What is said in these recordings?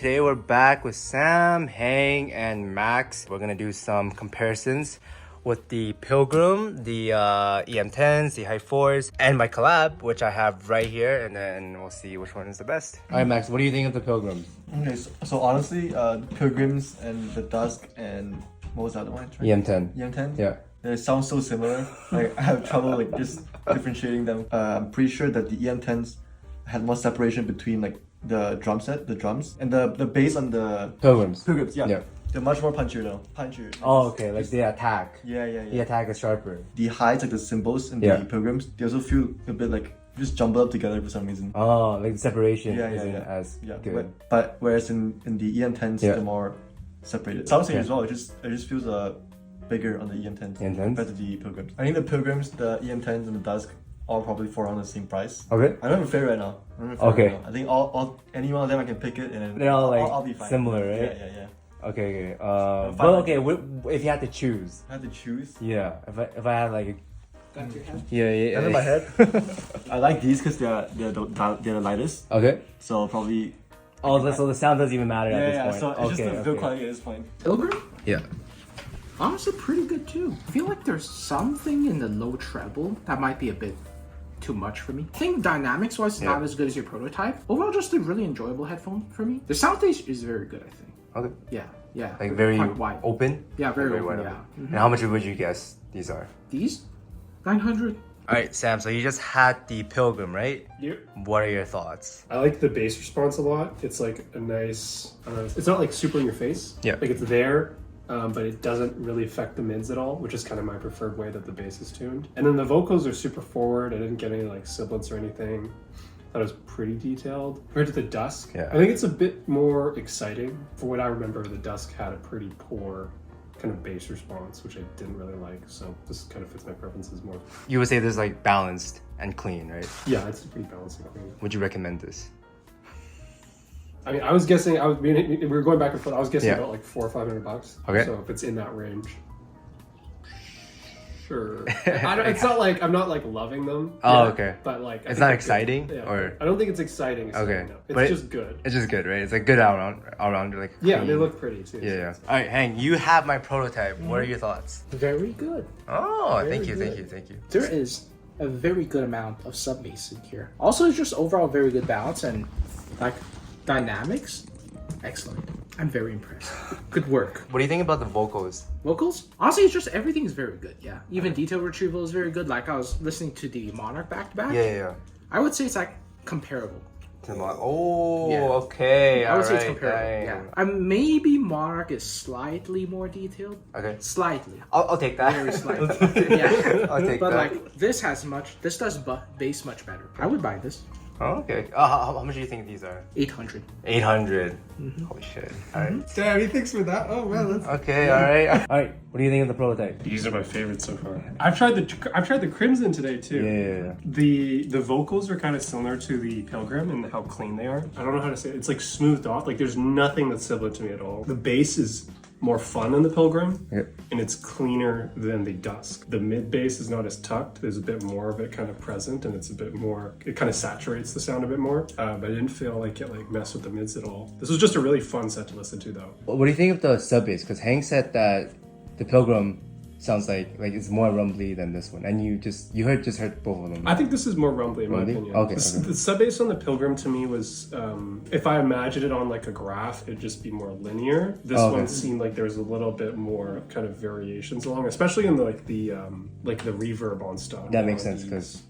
Today we're back with Sam, Hang, and Max. We're gonna do some comparisons with the Pilgrim, the EM10s, the High 4s, and my collab, which I have right here, and then we'll see which one is the best. All right, Max, what do you think of the Pilgrims? Okay, so honestly, Pilgrims and the Dusk and what was the other one? EM10. EM10? Yeah. They sound so similar. Like I have trouble like just differentiating them. I'm pretty sure that the EM10s had more separation between like the drum set, the drums, and the bass on the Pilgrims. Pilgrims. Yeah. Yeah. They're much more punchier though. Punchier. Oh, okay, like the attack. Yeah. The attack is sharper. The highs, like the cymbals in the Pilgrims, they also feel a bit like just jumbled up together for some reason. Oh, like the separation isn't as good. good. Whereas in the EM10s, they're more separated. Sound same as well. It just feels bigger on the EM10s compared to the Pilgrims. I think the Pilgrims, the EM10s, and the Dusk all probably fall around the same price. Okay. I don't have a favorite right now. I think all any one of them I can pick it and then they're all like I'll be fine. similar, right? Yeah. Okay. Well, okay. If you had to choose. I had to choose. Yeah. If I had like. Got your head? Yeah. Under my head. I like these because they're the lightest. Okay. So probably. So the sound doesn't even matter at this point. So it's just the build quality at this point. Pilgrim? Yeah. Honestly, pretty good too. I feel like there's something in the low treble that might be a bit too much for me. I think dynamics wise it's not as good as your prototype. Overall, just a really enjoyable headphone for me. The sound stage is very good, I think. Okay. Yeah. Like very quite wide. open? Yeah, very open, wide yeah. open. And how much would you guess these are? These? 900. Alright, Sam, so you just had the Pilgrim, right? Yep. What are your thoughts? I like the bass response a lot. It's like a nice, it's not like super in your face. Yeah. Like it's there, but it doesn't really affect the mids at all, which is kind of my preferred way that the bass is tuned. And then the vocals are super forward. I didn't get any like sibilants or anything. Thought it was pretty detailed. Compared to the Dusk, I think it's a bit more exciting. For what I remember, the Dusk had a pretty poor kind of bass response, which I didn't really like. So this kind of fits my preferences more. You would say this is like balanced and clean, right? Yeah, it's pretty balanced and clean. Would you recommend this? I mean, I was guessing. We were going back and forth. I was guessing about like $400 or $500. Okay. So if it's in that range, sure. It's not like I'm not like loving them. Oh, okay. But like, it's not exciting, or I don't think it's exciting. Okay. No. It's just good. It's just good, right? It's like good all around like. Yeah, clean. they look pretty too. Yeah. All right, Hang, you have my prototype. What are your thoughts? Very good. Oh, Very thank you. There is a very good amount of sub bass in here. Also, it's just overall very good balance and like dynamics. Excellent. I'm very impressed. Good work. What do you think about the vocals? Vocals? Honestly, it's just everything is very good. Yeah. Even detail retrieval is very good. Like I was listening to the Monarch back to back. Yeah. I would say it's like comparable. Okay. I would say it's comparable. Yeah. Maybe Monarch is slightly more detailed. Okay. Slightly. I'll take that. Very slightly. Yeah. I'll take but that. like this does bass much better. I would buy this. Oh, okay. How much do you think these are? 800. 800. Holy shit. All right. Damn, he thinks for that. Oh well. Okay. All right. All right. What do you think of the prototype? These are my favorites so far. I've tried the Crimson today too. Yeah. The vocals are kind of similar to the Pilgrim and how clean they are. I don't know how to say it. It's like smoothed off. Like there's nothing that's similar to me at all. The bass is more fun in the Pilgrim, and it's cleaner than the Dusk. The mid bass is not as tucked. There's a bit more of it kind of present, and it's a bit more. It kind of saturates the sound a bit more. But I didn't feel like it like messed with the mids at all. This was just a really fun set to listen to, though. What do you think of the sub bass? Because Hank said that the Pilgrim sounds like it's more rumbly than this one, and you heard both of them. I think this is more rumbly in my opinion. Okay. The sub bass on the Pilgrim to me was, if I imagined it on like a graph, it'd just be more linear. This one seemed like there was a little bit more kind of variations along, especially in the reverb on stuff. That makes sense because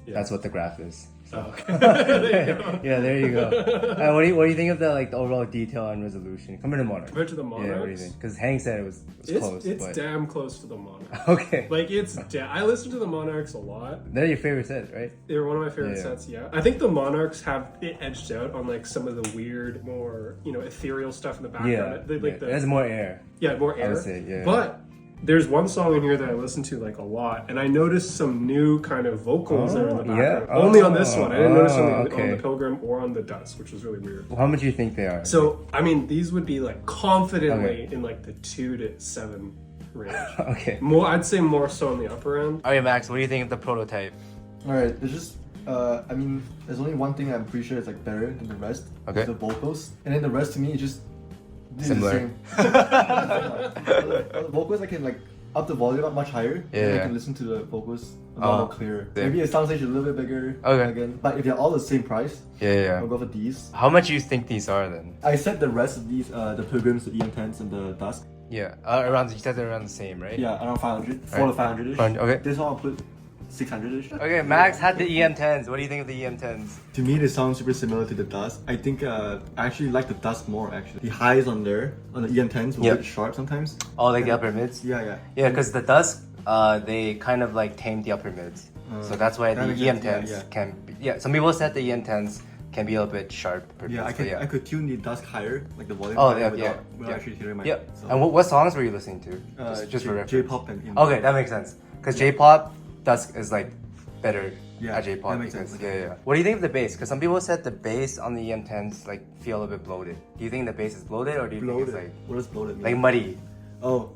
that's what the graph is. So. Oh, okay. There you go. Yeah, there you go. What do you think of the overall detail and resolution compared to Monarch? Compared to the Monarchs? Yeah, what do you think? Because Hank said it was close. It's but... damn close to the Monarchs. Okay. Like I listen to the Monarchs a lot. They're your favorite sets, right? They're one of my favorite sets. Yeah, I think the Monarchs have it edged out on like some of the weird, more ethereal stuff in the background. There's more air. Yeah, more air. I would say, yeah. But there's one song in here that I listen to like a lot, and I noticed some new kind of vocals that are in the background. Yeah? Only on this one. I didn't notice on okay. the Pilgrim or on the Dusk, which was really weird. Well, how much do you think they are? So, I mean, these would be like confidently in like the 2 to 7 range. Okay. I'd say more so on the upper end. All right, Max, what do you think of the prototype? Alright, it's just I mean, there's only one thing I'm pretty sure is like better than the rest. Okay. The vocals, and then the rest to me is just Similar. The vocals I can like up the volume up much higher. Yeah. And I can listen to the vocals a lot more clearer. Maybe the sound stage is a little bit bigger. Okay. Again, but if they're all the same price, Yeah. I'll go for these. How much do you think these are then? I said the rest of these, the Pilgrims, the EM10s, and the Dusk. Yeah, around, you said they're around the same, right? Yeah, around 500, 4 to 500 ish. Okay. This one I'll put 600 ish. Okay, Max had the EM10s. What do you think of the EM10s? To me, they sound super similar to the Dusk. I think I actually like the Dusk more actually. The highs on there, on the EM10s, were a bit sharp sometimes. Oh, like the upper mids? Yeah. Yeah, because the Dusk, they kind of like tamed the upper mids. So that's why the that makes EM10s sense, can be, some people said the EM10s can be a little bit sharp. Yeah, I could tune the Dusk higher, like the volume Oh, higher yeah, without actually hearing my Yep. so. And what songs were you listening to? Just for reference. J-pop and indie. Okay, that makes sense. Because J-pop, Dusk is like better Yeah, at J-pop. that makes because, sense. Yeah. What do you think of the bass? Because some people said the bass on the EM10s like feel a little bit bloated. Do you think the bass is bloated, or do you think it's What does bloated mean? like muddy? Oh,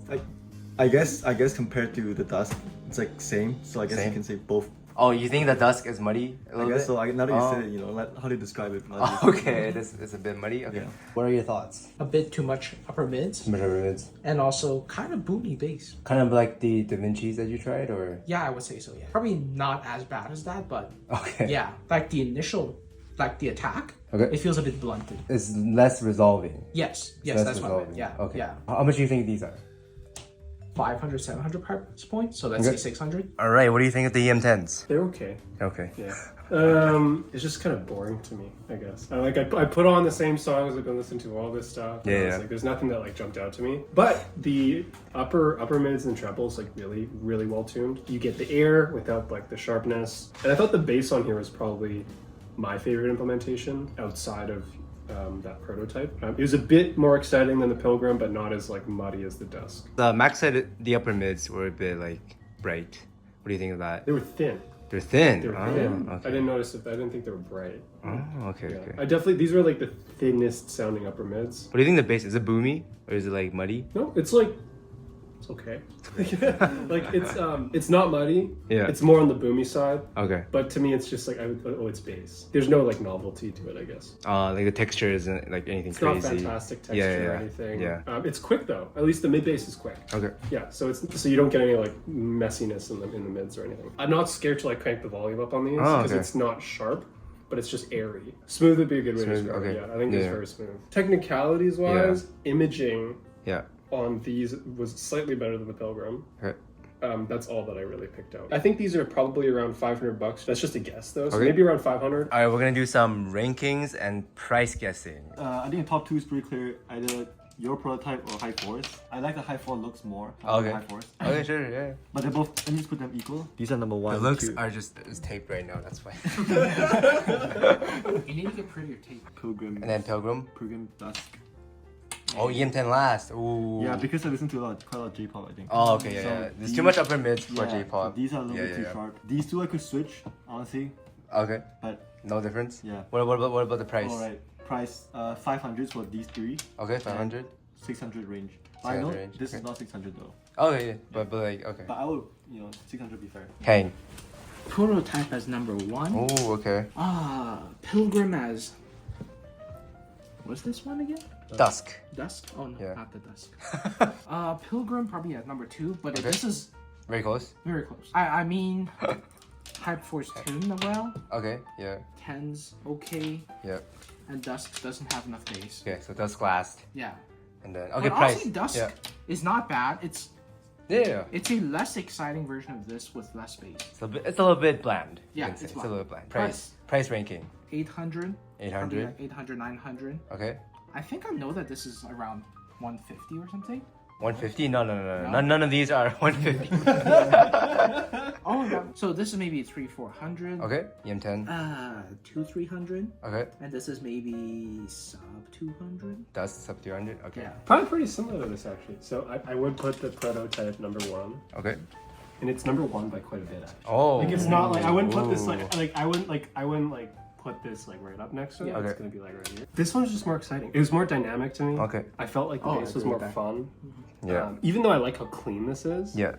I guess compared to the Dusk, it's like same. So I guess Same? you can say both. Oh, you think the Dusk is muddy a I little guess bit? so. Now that you Oh. said it, how do you describe it? Okay, it's a bit muddy. Okay. Yeah. What are your thoughts? A bit too much upper mids, Mids. and also kind of boomy bass. Kind of like the Da Vinci's that you tried, or Yeah, I would say so. Yeah, probably not as bad as that, but okay. yeah, like the initial, like the attack. Okay. It feels a bit blunted. It's less resolving. Yes, Less that's what I meant. resolving. Yeah, Okay. yeah. How much do you think these are? 500, 700 price point. So let's Okay. say 600. All right. What do you think of the EM10s? They're okay. Okay. Yeah. It's just kind of boring to me, I guess. I put on the same songs. I've been listening to all this stuff. and it's like there's nothing that like jumped out to me. But the upper mids and trebles like really well tuned. You get the air without like the sharpness. And I thought the bass on here was probably my favorite implementation outside of that prototype. It was a bit more exciting than the Pilgrim, but not as like muddy as the Dusk. Max said the upper mids were a bit like bright. What do you think of that? They were thin. They're thin. They were Oh, thin. okay. I didn't notice it. I didn't think they were bright. Oh, okay, Yeah. okay. I definitely, these were like the thinnest sounding upper mids. What do you think the bass is? It boomy or is it like muddy? No, it's like, it's okay. Like it's not muddy. Yeah. It's more on the boomy side. Okay. But to me, it's just like, it's bass. There's no like novelty to it, I guess. Like the texture isn't like anything It's crazy. not fantastic texture Yeah. or anything. Yeah. It's quick though. At least the mid bass is quick. Okay. Yeah, so you don't get any like messiness in the mids or anything. I'm not scared to like crank the volume up on these because okay. it's not sharp, but it's just airy. Smooth would be a good way to describe it. okay. Yeah, I think it's Yeah. very smooth. Technicalities wise, imaging Yeah. on these was slightly better than the Pilgrim. Okay. That's all that I really picked out. I think these are probably around $500. That's just a guess though, so Okay. maybe around 500. All right, we're gonna do some rankings and price guessing. I think the top two is pretty clear. Either your prototype or High Force. I like the High Force looks more. Okay. High Force. Okay, sure, yeah. But they're both. Let me just put them equal. These are number one. The looks two. are just taped right now. That's why. You need to get prettier tape. Pilgrim. And then Pilgrim. Pilgrim Dusk. Oh, EM10 last. Ooh. Yeah, because I listen to quite a lot of J-pop, I think. Oh, okay, So yeah. There's these- too much upper mids for yeah, J-pop. These are a little Yeah, bit too yeah. sharp. These two I could switch, honestly. Okay. But No difference. yeah. What about the price? Alright. Price 500 for these three. Okay, 500. 600 range. But I 600 know range, this okay. is not 600 though. Oh yeah, but like okay. But I would, 600 be fair. Hang. Prototype as number 1. Oh, okay. Pilgrim as... What's this one again? Dusk. Dusk? Oh no, Yeah. not the Dusk. Pilgrim probably at number 2, but Okay. this is Very close. very close. I mean, Hype Force tuned well, Okay. Yeah. 10's okay, Yeah. and Dusk doesn't have enough bass. Okay. So Dusk last, Yeah. and then okay, But price. honestly, Dusk Yeah. is not bad. Yeah. It's a less exciting version of this with less bass. It's a little bit bland. you Yeah, can say. it's It's a bland. little bit bland. Price ranking. 800. 800. Like 800, 900. Okay. I think I know that this is around 150 or something. 150? No. None of these are 150. Oh, no. So this is maybe 300-400. Okay. EM10. 200-300. Okay. And this is maybe sub 200. Dusk sub 200. Okay. Yeah. Probably pretty similar to this actually. So I would put the prototype number 1. Okay. And it's number 1 by quite a bit actually. Oh. Like it's not like I wouldn't put this Ooh. I wouldn't put this like right up next to it. Yeah. It's Okay. gonna be like right here. This one's just more exciting. It was more dynamic to me. Okay. I felt like the Oh, I bass was agree more with that. fun. Yeah. Even though I like how clean this is. Yeah.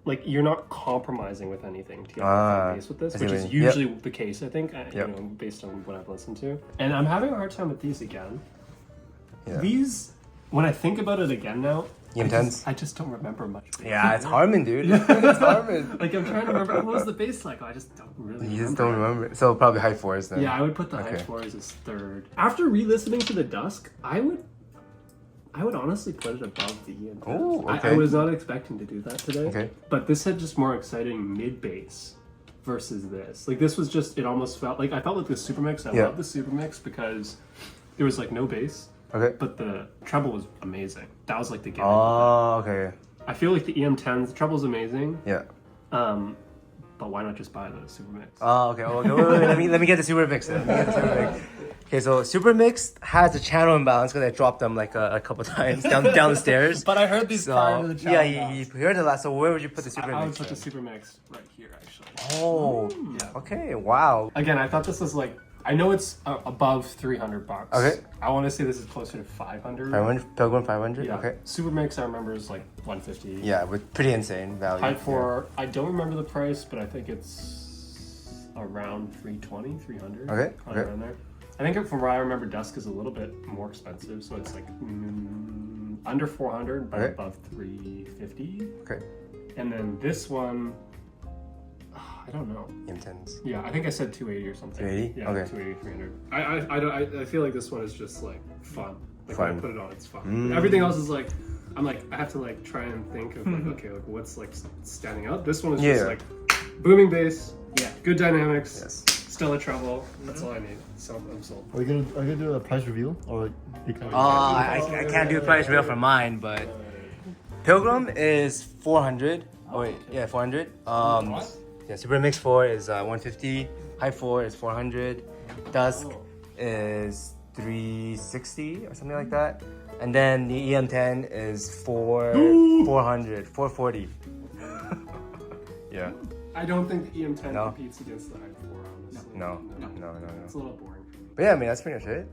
like you're not compromising with anything to get the bass with this, which is usually the case, I think, you know, based on what I've listened to. And I'm having a hard time with these again. These, when I think about it again now, EM10s? I just don't remember much. Yeah, it's Harman, dude. It's Harman. Like, I'm trying to remember, what was the bass cycle? I just don't really remember. You just don't remember. So probably high fours then. Yeah, I would put the high fours as third. After re-listening to the Dusk, I would honestly put it above the EM10. Oh, okay. I was not expecting to do that today. Okay. But this had just more exciting mid-bass versus this. Like, this was just, it almost felt like, I felt like the Super Mix. I love the Super Mix because there was like no bass. Okay. But the treble was amazing. That was like the gimmick. Oh, okay. I feel like the EM10, the treble's amazing. Yeah. But why not just buy the Super Mix? Oh, okay. Well, wait, let me get the Super Mix then. Okay, so Super Mix has a channel imbalance because I dropped them like a couple times down the stairs. But I heard these prior to the channel. Yeah, you heard it last. So where would you put the Super Mix? I would put the Super Mix right here, actually. Oh, okay. Wow. Again, I thought this was like, I know it's above $300. Okay. I want to say this is closer to 500. 500? Pilgrim 500? Yeah. Okay. Super Mix, I remember, is like 150. Yeah, with pretty insane value. High 4, I don't remember the price, but I think it's around 320, 300. Okay. Around there. I think from where I remember, Dusk is a little bit more expensive, so it's like under 400, but above 350. Okay. And then this one, I don't know. EM10s. Yeah, I think I said 280 or something. 280? Yeah, Okay. 280, 300. I feel like this one is just like fun. Like Fun. when I put it on, it's fun. Everything else is like, I'm like, I have to like try and think of like, okay, like what's like standing out. This one is just like booming bass, good dynamics, stellar treble. That's all I need. So I'm sold. Are you gonna do a price reveal or? I can't do a price real for mine, but Pilgrim is 400. Oh wait, yeah, 400. Yeah, Super Mix 4 is 150. High 4 is 400. Dusk is 360 or something like that. And then the EM10 is 400, 440. Yeah. I don't think the EM10 competes against the High 4, honestly. No. It's a little boring. But yeah, I mean that's pretty much it.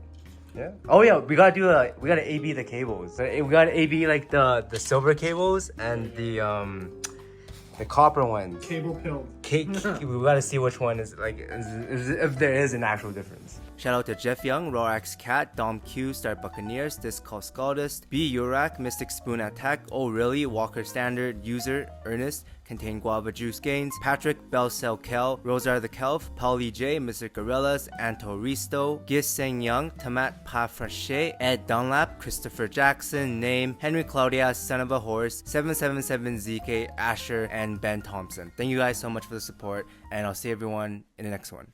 Yeah. Oh yeah, we gotta AB the cables. We gotta AB like the silver cables and the copper ones. Cable pill. We gotta see which one is like if there is an actual difference. Shout out to Jeff Young, Rorax Cat, Dom Q, Star Buccaneers, Disc Call Scaldist, B Urak, Mystic Spoon Attack, Oh Really, Walker Standard, User, Ernest, Contain Guava Juice Gains, Patrick, Belcel Kel, Rosar the Kelf, Paulie J, Mr. Gorillas, Anto Risto, Gis Seng Young, Tamat Pafrache, Ed Dunlap, Christopher Jackson, Name, Henry Claudia, Son of a Horse, 777ZK, Asher, and Ben Thompson. Thank you guys so much for the support, and I'll see everyone in the next one.